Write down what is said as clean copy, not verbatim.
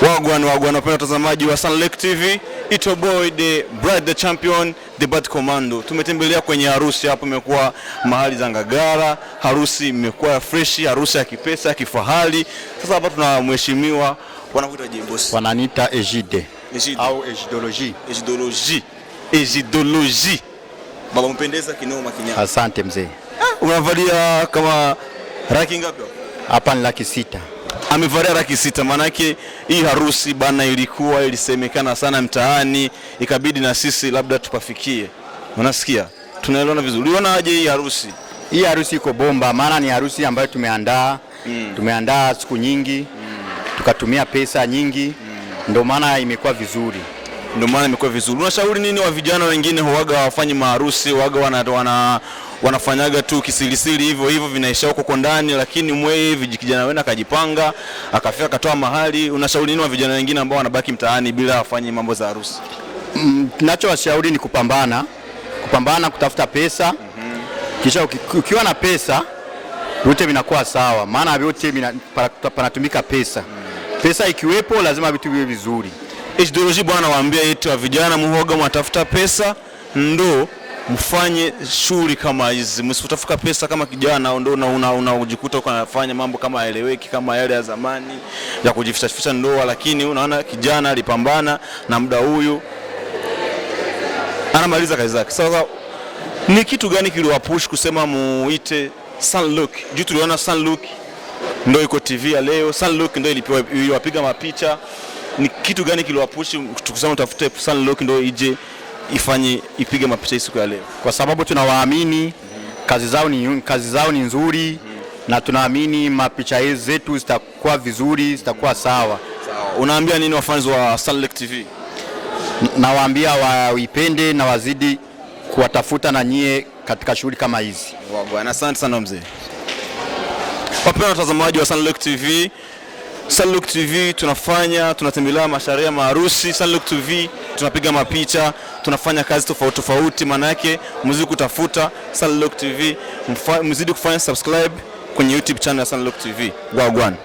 Wagwan wapenda watazamaji wa Sunlake TV, it's your boy the Bride the Champion, the Bad Commando. Tumetembelea kwenye harusi hapo, imekuwa mahali za Ngagara, harusi imekuwa fresh, harusi ya kipesa, ya kifahari. Sasa hapa tuna mheshimiwa wanakuita je boss? Wananiita Ejide au Ejidology. Baba mpendeza kinoma kinyama. Asante mzee. Unavalia kama raki ngapi? Hapa ni laki 6. Amevalia laki 6, maana yake hii harusi bana ilisemekana sana mtaani, ikabidi na sisi labda tupafikie. Unasikia? Tunaelewana vizuri. Uliona aje hii harusi? Hii harusi iko bomba, maana ni harusi ambayo tumeandaa. Tumeandaa siku nyingi. Tukatumia pesa nyingi. Ndio maana imekuwa vizuri. Unashauri nini wa vijana wengine huaga wafanye maharusi, huaga wanafanyaga tu kisirisiri hivyo vinaisha huko ndani, lakini mwe vijana wena akajipanga, akafika akatoa mahali. Unashauri nini wa vijana wengine ambao wanabaki mtaani bila wafanye mambo za harusi? Ninachowashauri ni kupambana kutafuta pesa. Kisha ukiwa na pesa, yote vinakuwa sawa, maana yote panatumika pesa. Pesa ikiwepo lazima vitu viwe vizuri. Ejidology bwana waambia yetu wa vijana muhoga mtafuta pesa ndo mfanye shughuli kama hizi. Msitafuta pesa kama kijana ndo unajikuta uko unafanya mambo kama haeleweki kama yale ya zamani ya kujificha ndoa, lakini unaona kijana alipambana na muda huyu anamaliza kazi zake. Sasa ni kitu gani kiliwapush kusema muite Sunlake? Juu tuliona Sunlake ndio iko TV ya leo, Sunlake ndio iliwapiga mapicha. Ni kitu gani kiliwapush tukisema utafute Sunlake ndio ije ipige mapicha siku ya leo? Kwa sababu tunawaamini, kazi zao ni nzuri, na tunaamini mapicha zetu zitakuwa vizuri, zitakuwa sawa. Unaambia nini wafans wa Sunlake TV? Nawaambia waipende na wazidi kuwatafuta na nyie katika shughuli kama hizi. Bwana asante sana mzee. Wapenda watazamaji wa Sunlake TV, Sunlake TV tunatembelea masharia maharusi. Sunlake TV tunapiga mapicha, tunafanya kazi tofauti. Maana yake mzidi kutafuta Sunlake TV, mzidi kufanya subscribe kwenye YouTube channel ya Sunlake TV. Wagwan.